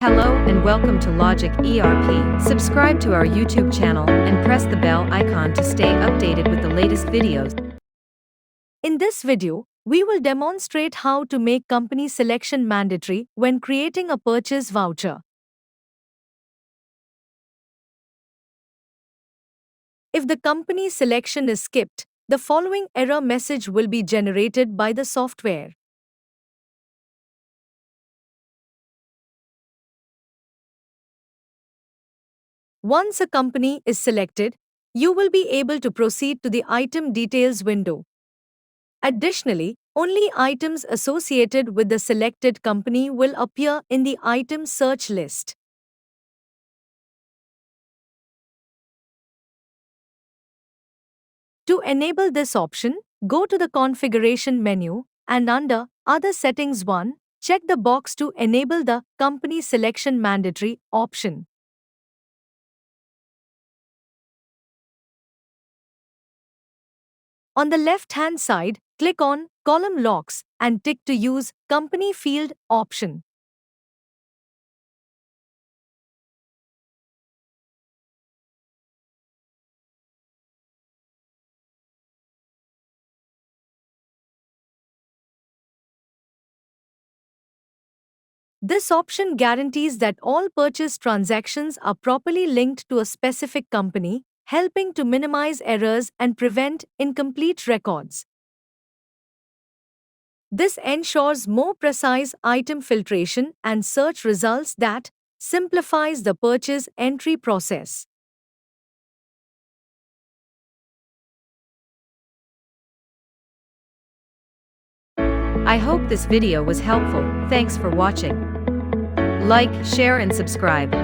Hello and welcome to Logic ERP. Subscribe to our YouTube channel and press the bell icon to stay updated with the latest videos. In this video, we will demonstrate how to make company selection mandatory when creating a purchase voucher. If the company selection is skipped, the following error message will be generated by the software. Once a company is selected, you will be able to proceed to the item details window. Additionally, only items associated with the selected company will appear in the item search list. To enable this option, go to the Configuration menu and under Other Settings 1, check the box to enable the Company Selection Mandatory option. On the left-hand side, click on Column Locks and tick to use Company Field option. This option guarantees that all purchase transactions are properly linked to a specific company, helping to minimize errors and prevent incomplete records. This ensures more precise item filtration and search results that simplifies the purchase entry process. I hope this video was helpful. Thanks for watching. Like, share and subscribe.